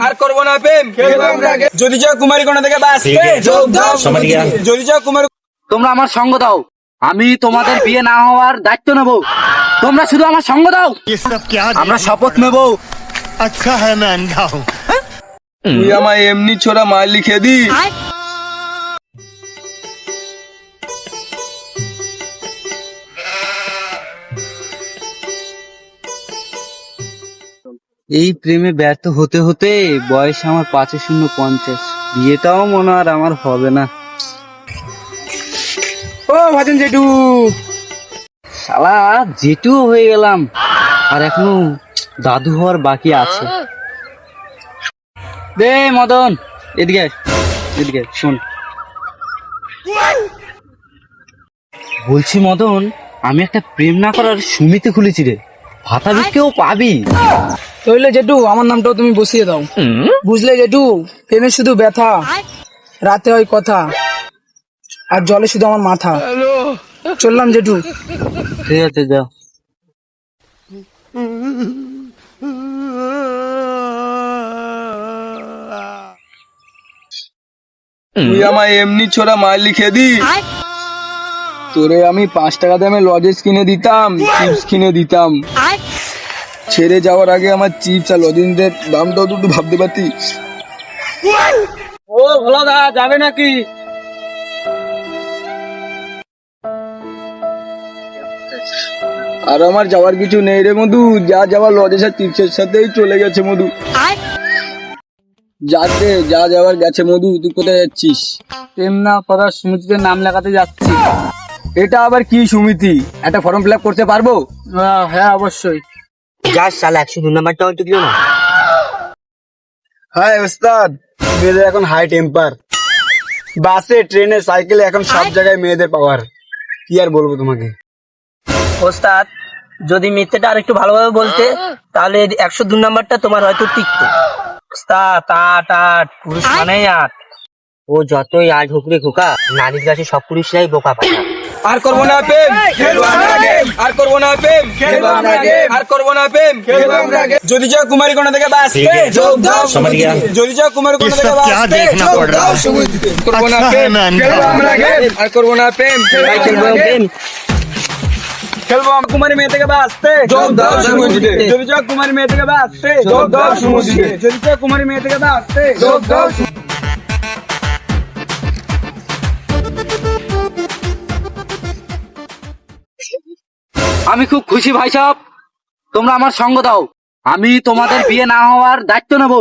আর করবো না প্রেম, যদি যাও কুমারী কোনা থেকে বাঁচতে যোগ দাও, যদি যাও কুমারী। তোমরা আমার সঙ্গ দাও, আমি তোমাদের বিয়ে না হওয়ার দায়িত্ব নেব। তোমরা শুধু আমার সঙ্গ দাও, আমরা শপথ নেব। अच्छा है मैं अंधा हूँ। তুই আমায় এমনি ছোড়া মার লিখে দি। এই প্রেমে ব্যর্থ হতে হতে বয়স আমার ৫-০-৫০, বিয়েটাও মনে আর আমার হবে না। ও ভাজন জেঠু, শালা জেঠু হয়ে গেলাম, আর এখনো দাদু হওয়ার বাকি আছে। দে মদন, এদিকে এদিকে শোন। বলছি মদন, আমি একটা প্রেম না করার সমিতি খুলেছি রে, ভাতা বিক্রেও পাবি। তাহলে জেঠু আমার নামটাও তুমি বসিয়ে দাও। বুঝলে জেঠু, প্রেমে শুধু ব্যথা, রাতে হয় কথা, আর জলে শুধু আমার মাথা। চললাম জেঠু। ঠিক আছে, যা। তুই আমায় এমনি ছোড়া মার লিখে দি। তোরে আমি 5 টাকা দামে লজেস কিনে দিতাম, চিপস কিনে দিতাম। ছেড়ে যাওয়ার আগে আমার চিপস আর লজেন্সের দামটাও দুটো ভাবতে পারতিস। ও ভোলা দা, যাবে নাকি? আর আমার যাওয়ার কিছু নেই রে মধু, যা যাওয়ার লজেস আর চিপসের সাথেই চলে গেছে মধু। যাতে যা যাওয়ার গেছে মধু। তুই কোথায় যাচ্ছিস? প্রেম না করার সমিতিতে নাম লেখাতে যাচ্ছি। এটা আবার কি সমিতি? একটা ফর্ম ফিল আপ করতে পারবো? হ্যাঁ অবশ্যই। যা শালা 102 নাম্বারটা হয়তো দিও না। হ্যাঁ ওস্তাদ, মেয়েদের এখন হাই টেম্পার। বাসে, ট্রেনে, সাইকেলে এখন সব জায়গায় মেয়েদের পাওয়ার। কি আর বলবো তোমাকে। ওস্তাদ, যদি মিথ্যেটা আর একটু ভালোভাবে বলতে, তাহলে 102 নাম্বারটা তোমার হয়তো টিকতো। ওস্তাদ, 8 পুরুষ মানেই 8। ও যতই আট হোক রে খোকা, নারীর কাছে সব পুরুষরাই বোকা পাঠা। আর করবো না প্রেম, খেলবো আমরা গেম। আর করবো না প্রেম, খেলবো আমরা গেম। আর করবো না প্রেম, খেলবো আমরা গেম। যদি যাও কুমারী কোনা থেকে বাঁচতে যোগ দাও, যদি যাও কুমারী কোনা থেকে বাঁচতে যোগ দাও। করবো না প্রেম, খেলবো আমরা গেম। আর করবো না প্রেম, খেলবো গেম। খেলবো আমরা কুমারী মেয়ে থেকে বাঁচতে যোগ দাও সমিতিতে। যদি যাও কুমারী মেয়ে থেকে বাঁচতে যোগ দাও সমিতিতে। যদি যাও কুমারী মেয়ে থেকে বাঁচতে যোগ দাও। আমি খুব খুশি ভাই সাহেব, তোমরা আমার সঙ্গ দাও, আমি তোমাদের বিয়ে না হওয়ার দায়িত্ব নেব।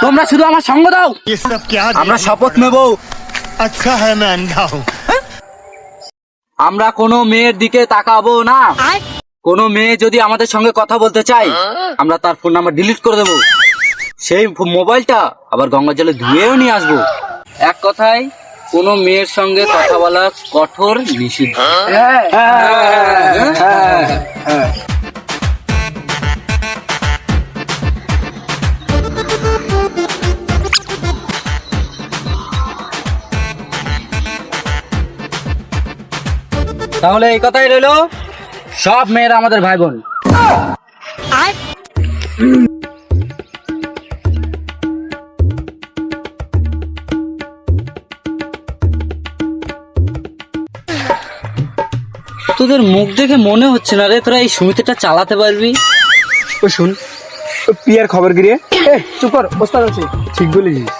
তোমরা শুধু আমার সঙ্গ দাও, ये सब क्या আমরা শপথ নেব। अच्छा है मैं अंधा हूँ। আমরা কোনো মেয়ের দিকে তাকাবো না। কোনো মেয়ে যদি আমাদের সঙ্গে কথা বলতে চায়, আমরা তার ফোন নাম্বার ডিলিট করে দেবো। সেই মোবাইলটা আবার গঙ্গা জলে ধুয়েও নিয়ে আসবো। এক কথায়, কোনো মেয়ের সঙ্গে কথা বলা কঠোর নিষিদ্ধ। তাহলে এই কথাই রইলো, সব মেয়েরা আমাদের ভাই বোন। তোদের মুখ দেখে মনে হচ্ছে না রে তোরা এই সমিতিটা চালাতে পারবি। ও শুন, পিয়ার খবর কি রে? চুপ কর, ওস্তাদ আছে। ঠিক বলেছিস।